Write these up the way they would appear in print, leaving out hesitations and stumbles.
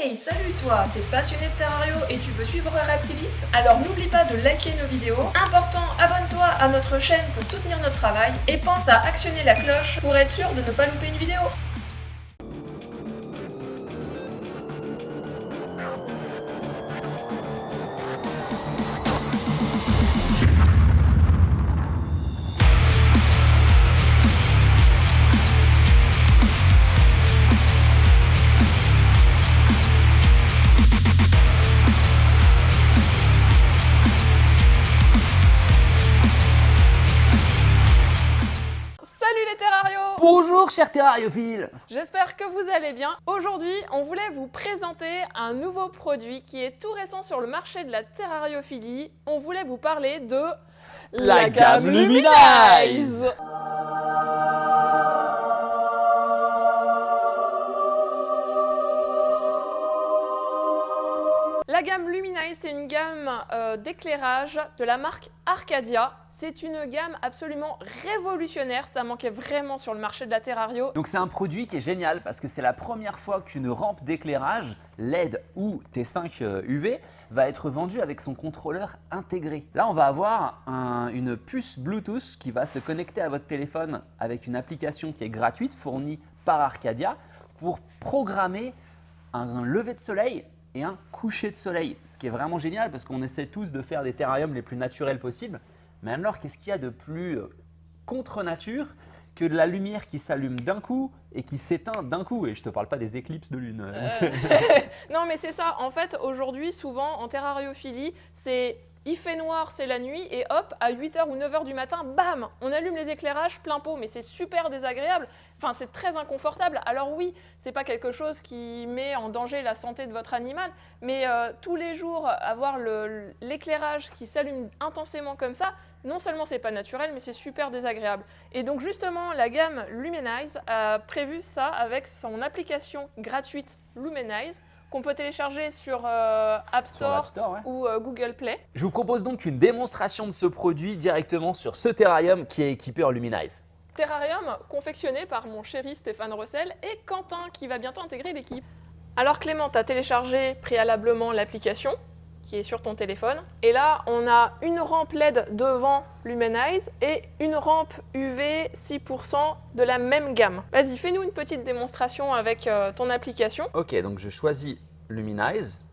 Hey, salut toi! T'es passionné de Terrario et tu veux suivre Reptilis? Alors n'oublie pas de liker nos vidéos. Important, abonne-toi à notre chaîne pour soutenir notre travail et pense à actionner la cloche pour être sûr de ne pas louper une vidéo. Salut les terrarios! Bonjour chers terrariophiles. J'espère que vous allez bien. Aujourd'hui, on voulait vous présenter un nouveau produit qui est tout récent sur le marché de la terrariophilie. On voulait vous parler de La gamme Luminize. La gamme Luminize, c'est une gamme d'éclairage de la marque Arcadia. C'est une gamme absolument révolutionnaire, ça manquait vraiment sur le marché de la Terrario. Donc c'est un produit qui est génial parce que c'est la première fois qu'une rampe d'éclairage LED ou T5 UV va être vendue avec son contrôleur intégré. Là on va avoir une puce Bluetooth qui va se connecter à votre téléphone avec une application qui est gratuite fournie par Arcadia pour programmer un lever de soleil et un coucher de soleil. Ce qui est vraiment génial parce qu'on essaie tous de faire des terrariums les plus naturels possibles. Mais alors, qu'est-ce qu'il y a de plus contre nature que de la lumière qui s'allume d'un coup et qui s'éteint d'un coup? Et je ne te parle pas des éclipses de lune. Non, mais c'est ça. En fait, aujourd'hui, souvent, en terrariophilie, il fait noir, c'est la nuit, et hop, à 8h ou 9h du matin, bam, on allume les éclairages plein pot. Mais c'est super désagréable. Enfin, c'est très inconfortable. Alors oui, c'est pas quelque chose qui met en danger la santé de votre animal, mais tous les jours, avoir l'éclairage qui s'allume intensément comme ça, non seulement c'est pas naturel, mais c'est super désagréable. Et donc justement, la gamme Luminize a prévu ça avec son application gratuite Luminize qu'on peut télécharger sur App Store, ouais. ou Google Play. Je vous propose donc une démonstration de ce produit directement sur ce terrarium qui est équipé en Luminize. Terrarium confectionné par mon chéri Stéphane Rossel et Quentin qui va bientôt intégrer l'équipe. Alors Clément, tu as téléchargé préalablement l'application qui est sur ton téléphone. Et là, on a une rampe LED devant Luminize et une rampe UV 6% de la même gamme. Vas-y, fais-nous une petite démonstration avec ton application. Ok, donc je choisis Luminize.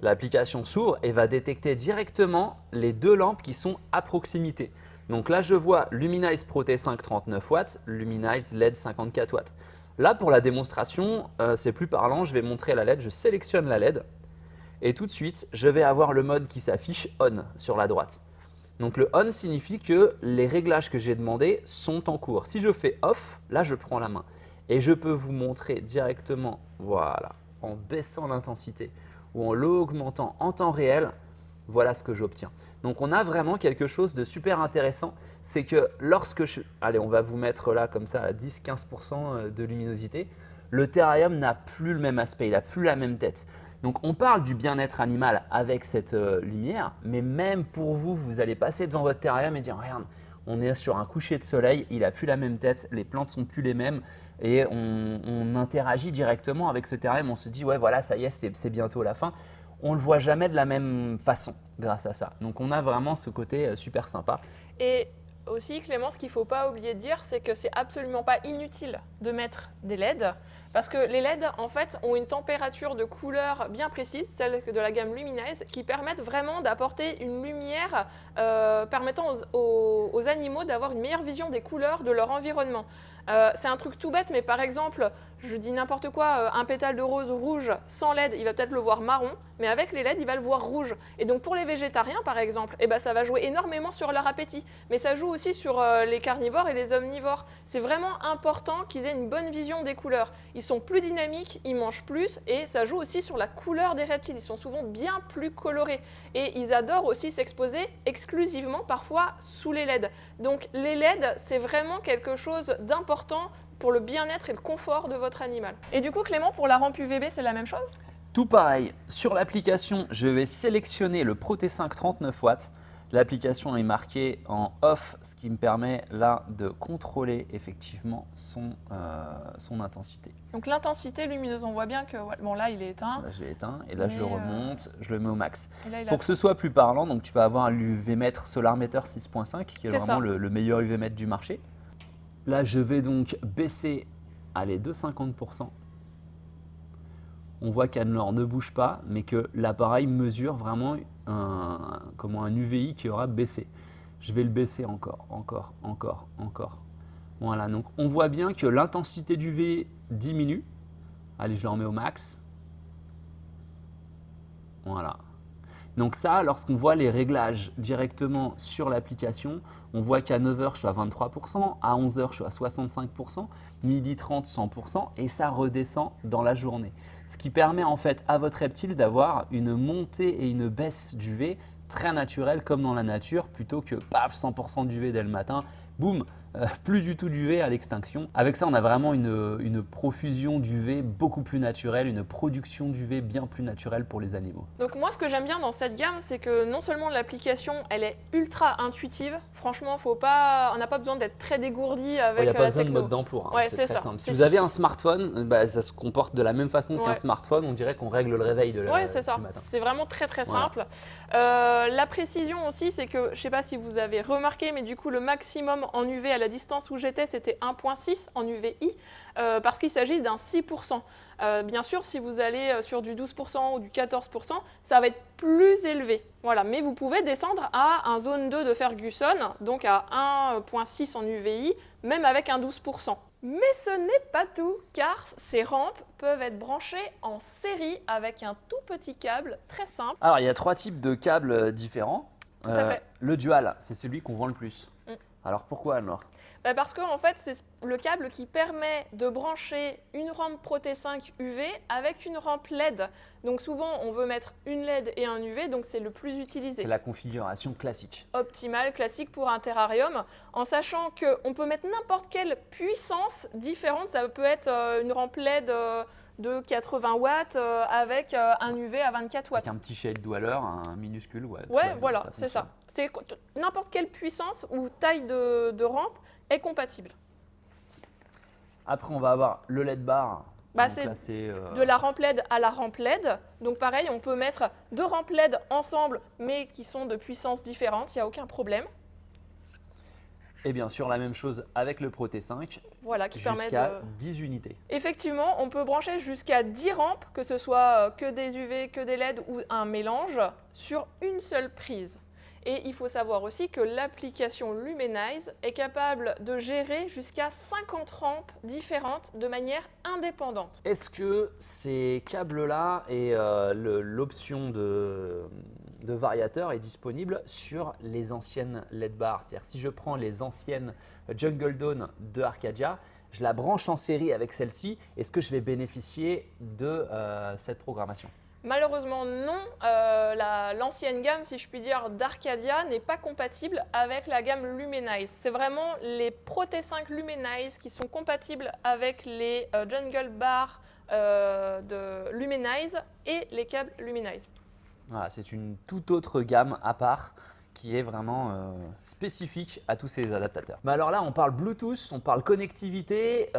L'application s'ouvre et va détecter directement les deux lampes qui sont à proximité. Donc là, je vois Luminize Pro T5 39 watts, Luminize LED 54 watts. Là, pour la démonstration, c'est plus parlant. Je vais montrer la LED. Je sélectionne la LED. Et tout de suite, je vais avoir le mode qui s'affiche On sur la droite. Donc le On signifie que les réglages que j'ai demandés sont en cours. Si je fais Off, là je prends la main. Et je peux vous montrer directement, voilà, en baissant l'intensité ou en l'augmentant en temps réel, voilà ce que j'obtiens. Donc on a vraiment quelque chose de super intéressant. C'est que lorsque allez, on va vous mettre là comme ça à 10-15% de luminosité, le terrarium n'a plus le même aspect, il n'a plus la même tête. Donc on parle du bien-être animal avec cette lumière, mais même pour vous, vous allez passer devant votre terrarium et dire regarde, on est sur un coucher de soleil, il n'a plus la même tête, les plantes sont plus les mêmes et on interagit directement avec ce terrarium, on se dit ouais voilà ça y est, c'est bientôt la fin. On ne le voit jamais de la même façon grâce à ça. Donc on a vraiment ce côté super sympa. Et aussi Clément, ce qu'il ne faut pas oublier de dire, c'est que c'est absolument pas inutile de mettre des LED. Parce que les LED, en fait, ont une température de couleur bien précise, celle de la gamme Luminize, qui permettent vraiment d'apporter une lumière permettant aux animaux d'avoir une meilleure vision des couleurs de leur environnement. C'est un truc tout bête, mais par exemple, je dis n'importe quoi, un pétale de rose rouge sans LED, il va peut-être le voir marron, mais avec les LED, il va le voir rouge. Et donc pour les végétariens, par exemple, eh ben, ça va jouer énormément sur leur appétit. Mais ça joue aussi sur les carnivores et les omnivores. C'est vraiment important qu'ils aient une bonne vision des couleurs. Ils sont plus dynamiques, ils mangent plus et ça joue aussi sur la couleur des reptiles. Ils sont souvent bien plus colorés et ils adorent aussi s'exposer exclusivement parfois sous les LED. Donc les LED, c'est vraiment quelque chose d'important pour le bien-être et le confort de votre animal. Et du coup Clément, pour la rampe UVB, c'est la même chose? Tout pareil, sur l'application, je vais sélectionner le Pro T5 39 watts. L'application est marquée en off, ce qui me permet là de contrôler effectivement son intensité. Donc l'intensité lumineuse, on voit bien que bon là il est éteint. Là je l'ai éteint et là je le remonte, je le mets au max. Là, Pour que ce soit plus parlant, donc tu vas avoir l'UV-mètre SolarMeter 6.5 qui est vraiment le meilleur UV-mètre du marché. Là je vais donc baisser de 50%. On voit qu'Anne-Laure ne bouge pas, mais que l'appareil mesure vraiment un UVI qui aura baissé. Je vais le baisser encore. Voilà, donc on voit bien que l'intensité d'UV diminue. Allez, je le remets au max. Voilà. Donc ça, lorsqu'on voit les réglages directement sur l'application, on voit qu'à 9h, je suis à 23%, à 11h, je suis à 65%, midi 30, 100%, et ça redescend dans la journée. Ce qui permet en fait à votre reptile d'avoir une montée et une baisse d'UV très naturelle comme dans la nature, plutôt que paf, 100% d'UV dès le matin, boum, plus du tout d'UV à l'extinction. Avec ça, on a vraiment une profusion d'UV beaucoup plus naturelle, une production d'UV bien plus naturelle pour les animaux. Donc moi, ce que j'aime bien dans cette gamme, c'est que non seulement l'application, elle est ultra intuitive. Franchement, on n'a pas besoin d'être très dégourdi avec Il n'y a pas la besoin de techno. mode d'emploi, Ouais, c'est très ça. simple. Si vous avez un smartphone, ça se comporte de la même façon qu'un smartphone. On dirait qu'on règle le réveil du matin. C'est vraiment très simple. La précision aussi, c'est que, je ne sais pas si vous avez remarqué, mais du coup, le maximum en UV à la distance où j'étais, c'était 1.6 en UVI, parce qu'il s'agit d'un 6%. Bien sûr, si vous allez sur du 12% ou du 14%, ça va être plus élevé. Voilà. Mais vous pouvez descendre à un zone 2 de Ferguson, donc à 1.6 en UVI, même avec un 12%. Mais ce n'est pas tout, car ces rampes peuvent être branchées en série avec un tout petit câble très simple. Alors, il y a 3 types de câbles différents. Tout à fait. Le dual, c'est celui qu'on vend le plus. Mm. Alors, pourquoi alors? Parce que en fait, c'est le câble qui permet de brancher une rampe Proté 5 UV avec une rampe LED. Donc souvent, on veut mettre une LED et un UV, donc c'est le plus utilisé. C'est la configuration classique. Optimale, classique pour un terrarium, en sachant qu'on peut mettre n'importe quelle puissance différente. Ça peut être une rampe LED de 80 watts avec un UV à 24 watts. Avec un petit shade dweller, un minuscule. Ouais, voilà, c'est ça. C'est n'importe quelle puissance ou taille de rampe est compatible. Après, on va avoir le LED bar. C'est de la rampe LED à la rampe LED. Donc pareil, on peut mettre 2 rampes LED ensemble, mais qui sont de puissances différentes, il n'y a aucun problème. Et bien sûr, la même chose avec le Proté 5, voilà, qui permet jusqu'à 10 unités. Effectivement, on peut brancher jusqu'à 10 rampes, que ce soit que des UV, que des LED ou un mélange, sur une seule prise. Et il faut savoir aussi que l'application Lumenize est capable de gérer jusqu'à 50 rampes différentes de manière indépendante. Est-ce que ces câbles-là et l'option de variateur est disponible sur les anciennes LED bars? C'est-à-dire si je prends les anciennes Jungle Dawn de Arcadia, je la branche en série avec celle-ci, est-ce que je vais bénéficier de cette programmation? Malheureusement non, l'ancienne gamme, si je puis dire, d'Arcadia n'est pas compatible avec la gamme Lumenize. C'est vraiment les Proté 5 Lumenize qui sont compatibles avec les Jungle Bar de Lumenize et les câbles Lumenize. Voilà, c'est une toute autre gamme à part qui est vraiment spécifique à tous ces adaptateurs. Mais alors là, on parle Bluetooth, on parle connectivité.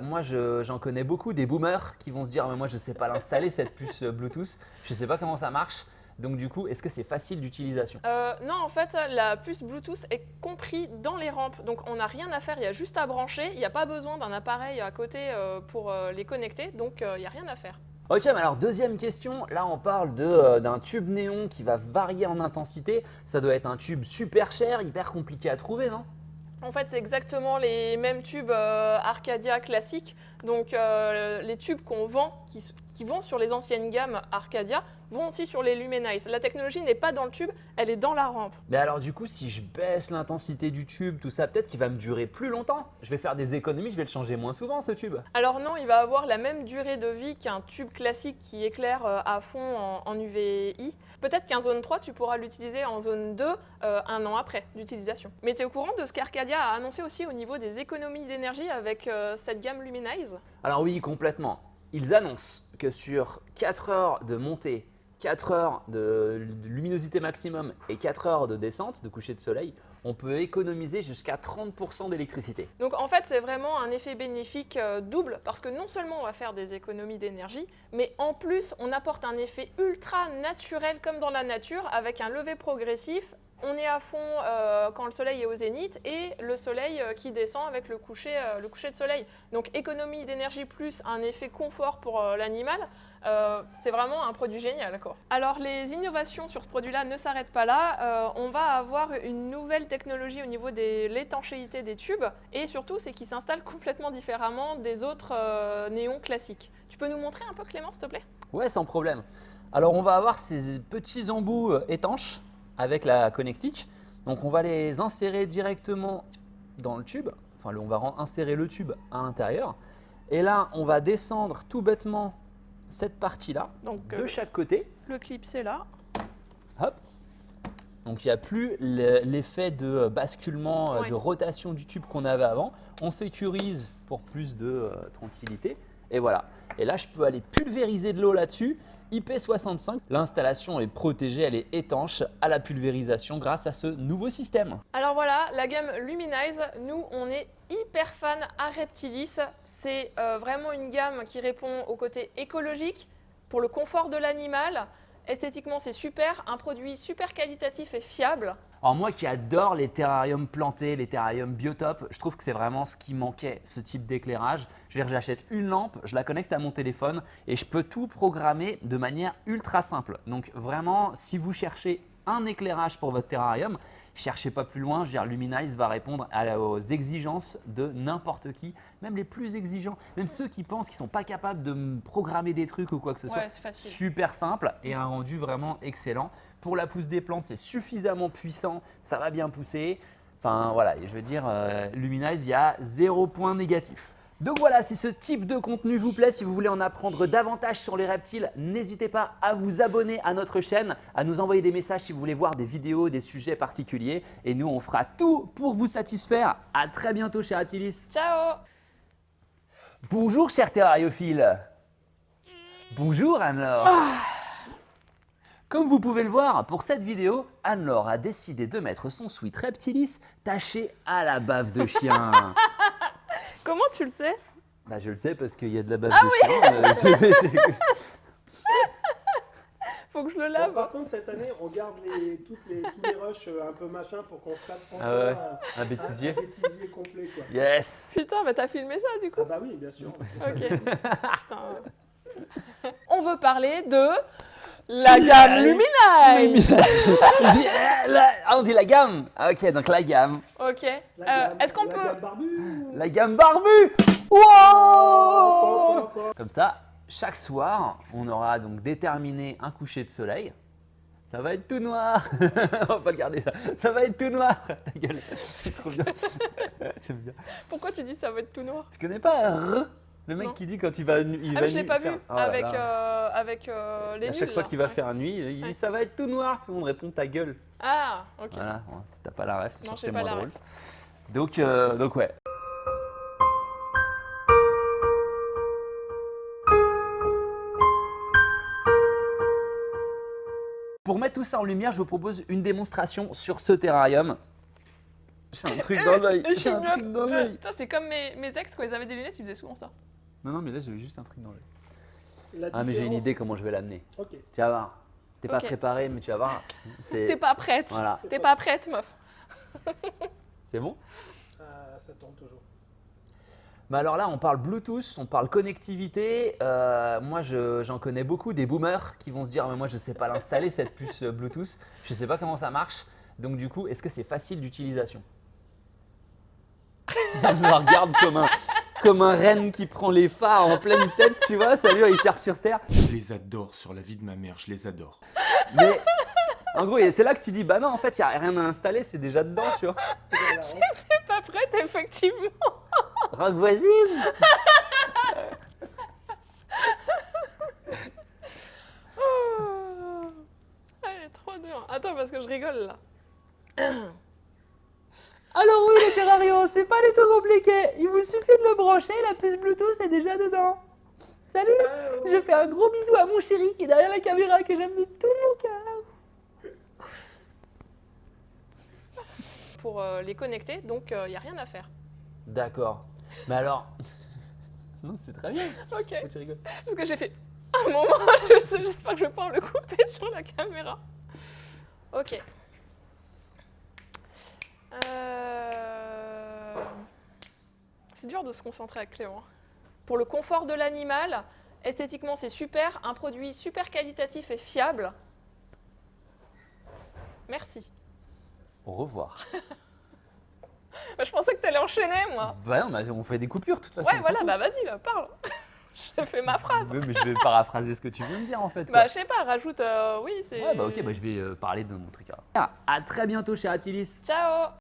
Moi, j'en connais beaucoup des boomers qui vont se dire « moi, je ne sais pas l'installer, cette puce Bluetooth. Je ne sais pas comment ça marche. » Donc du coup, est-ce que c'est facile d'utilisation? Non, en fait, la puce Bluetooth est comprise dans les rampes. Donc on n'a rien à faire, il y a juste à brancher. Il n'y a pas besoin d'un appareil à côté pour les connecter. Donc il n'y a rien à faire. Ok, mais alors deuxième question, là on parle d'un tube néon qui va varier en intensité. Ça doit être un tube super cher, hyper compliqué à trouver, non? En fait, c'est exactement les mêmes tubes Arcadia classiques. Donc les tubes qu'on vend, qui vont sur les anciennes gammes Arcadia, vont aussi sur les Lumenize. La technologie n'est pas dans le tube, elle est dans la rampe. Mais alors du coup, si je baisse l'intensité du tube, tout ça, peut-être qu'il va me durer plus longtemps. Je vais faire des économies, je vais le changer moins souvent ce tube. Alors non, il va avoir la même durée de vie qu'un tube classique qui éclaire à fond en UVI. Peut-être qu'en zone 3, tu pourras l'utiliser en zone 2 un an après d'utilisation. Mais tu es au courant de ce qu'Arcadia a annoncé aussi au niveau des économies d'énergie avec cette gamme Lumenize? Alors oui, complètement. Ils annoncent que sur 4 heures de montée, 4 heures de luminosité maximum et 4 heures de descente, de coucher de soleil, on peut économiser jusqu'à 30% d'électricité. Donc en fait, c'est vraiment un effet bénéfique double parce que non seulement on va faire des économies d'énergie, mais en plus on apporte un effet ultra naturel comme dans la nature avec un lever progressif. On est à fond quand le soleil est au zénith et le soleil qui descend avec le coucher de soleil. Donc économie d'énergie plus un effet confort pour l'animal, c'est vraiment un produit génial, quoi. Alors les innovations sur ce produit-là ne s'arrêtent pas là. On va avoir une nouvelle technologie au niveau de l'étanchéité des tubes et surtout c'est qu'il s'installe complètement différemment des autres néons classiques. Tu peux nous montrer un peu, Clément, s'il te plaît? Ouais, sans problème. Alors on va avoir ces petits embouts étanches avec la connectique. Donc on va les insérer directement dans le tube. Enfin, on va insérer le tube à l'intérieur. Et là, on va descendre tout bêtement cette partie-là de chaque côté. Le clip, c'est là. Hop. Donc il n'y a plus l'effet de basculement, Ouais. de rotation du tube qu'on avait avant. On sécurise pour plus de tranquillité. Et voilà. Et là, je peux aller pulvériser de l'eau là-dessus. IP65, l'installation est protégée, elle est étanche à la pulvérisation grâce à ce nouveau système. Alors voilà, la gamme Luminize, nous on est hyper fan à Reptilis. C'est vraiment une gamme qui répond au côté écologique, pour le confort de l'animal. Esthétiquement c'est super, un produit super qualitatif et fiable. Alors moi qui adore les terrariums plantés, les terrariums biotopes, je trouve que c'est vraiment ce qui manquait, ce type d'éclairage. Je veux dire, j'achète une lampe, je la connecte à mon téléphone et je peux tout programmer de manière ultra simple. Donc vraiment, si vous cherchez un éclairage pour votre terrarium, cherchez pas plus loin. Je veux dire, Luminize va répondre aux exigences de n'importe qui, même les plus exigeants, même ceux qui pensent qu'ils ne sont pas capables de programmer des trucs ou quoi que ce soit. Ouais, c'est facile. Super simple et un rendu vraiment excellent. Pour la pousse des plantes, c'est suffisamment puissant, ça va bien pousser. Enfin voilà, je veux dire, Luminize, il y a 0 point négatif. Donc voilà, si ce type de contenu vous plaît, si vous voulez en apprendre davantage sur les reptiles, n'hésitez pas à vous abonner à notre chaîne, à nous envoyer des messages si vous voulez voir des vidéos, des sujets particuliers. Et nous, on fera tout pour vous satisfaire. À très bientôt, cher Reptilis. Ciao! Bonjour, cher terrariophile. Bonjour, Anne-Laure. Comme vous pouvez le voir, pour cette vidéo, Anne-Laure a décidé de mettre son sweat Reptilis taché à la bave de chien. Comment tu le sais? Bah, je le sais parce qu'il y a de la bave de chien. Faut que je le Bon, lave. par contre, cette année, on garde tous les rushs un peu machin pour qu'on se fasse Ah ouais, un un bêtisier. bêtisier complet. Quoi. Yes. Putain, mais t'as filmé ça du coup? Ah bah oui, bien sûr. Ok. Putain. On veut parler de la gamme Luminize. On dit la gamme. Ah, ok, donc la gamme. Ok. La gamme- Est-ce qu'on la peut... gamme barbue. La gamme barbue. Wow. Comme ça, chaque soir, on aura donc déterminé un coucher de soleil. Ça va être tout noir. On va pas le garder ça. Ça va être tout noir. Ta gueule. C'est trop bien. J'aime bien. Pourquoi tu dis ça va être tout noir? Tu connais pas le mec Non. qui dit quand il va il Ah, va mais je l'ai nu- pas faire- vu Oh là avec, là. les À chaque nuls, fois là. qu'il va Ouais. faire nuit, il dit Ouais. ça va être tout noir. Tout le monde répond ta gueule. Ah, ok. Voilà, bon, si t'as pas la ref, c'est Non, sûr que j'ai c'est pas moins la drôle. Donc ouais. Pour mettre tout ça en lumière, je vous propose une démonstration sur ce terrarium. J'ai un truc dans l'œil. Et J'ai un je truc dans l'œil. Putain, c'est comme mes ex, quand ils avaient des lunettes, ils faisaient souvent ça. Non, non, mais là j'avais juste un truc dans l'œil. La Ah, mais j'ai une différence- idée comment je vais l'amener. Ok. Tu vas voir. T'es pas Ok. préparé, mais tu vas voir. T'es pas prête. Voilà. T'es pas prête, meuf. C'est bon? Ça tourne toujours. Mais alors là, on parle Bluetooth, on parle connectivité. Moi, j'en connais beaucoup des boomers qui vont se dire mais moi, je ne sais pas l'installer cette puce Bluetooth. Je ne sais pas comment ça marche. Donc du coup, est-ce que c'est facile d'utilisation? Elle me regarde comme un renne qui prend les phares en pleine tête, tu vois. Salut, Richard sur Terre. Je les adore sur la vie de ma mère, je les adore. Mais en gros, c'est là que tu dis bah non, en fait, il n'y a rien à installer, c'est déjà dedans, tu vois. Voilà, T'es pas prête, effectivement. Rock voisine. Oh. Elle est trop dure. Attends, parce que je rigole là. Alors oui, le terrarium, c'est pas du tout compliqué. Il vous suffit de le brancher, la puce Bluetooth est déjà dedans. Salut. Je fais un gros bisou à mon chéri qui est derrière la caméra que j'aime de tout mon cœur. Pour les connecter, donc il n'y a rien à faire. D'accord. Mais alors... Non, c'est très bien. Ok, Pourquoi tu rigoles? parce que j'ai fait un moment, j'espère que je vais pouvoir le couper sur la caméra. Ok. C'est dur de se concentrer avec Clément. Pour le confort de l'animal, esthétiquement c'est super, un produit super qualitatif et fiable. Merci. Au revoir. Bah, je pensais que tu allais enchaîner, moi. Bah non, mais on fait des coupures de toute façon. Ouais, on s'en voilà, fout. bah vas-y, là, parle. Je fais ma phrase. Oui, mais je vais paraphraser ce que tu viens de dire en fait. Bah, quoi. je sais pas, rajoute. Oui, c'est. Ouais, bah ok, bah, je vais parler de mon truc. À très bientôt chez Atilis. Ciao.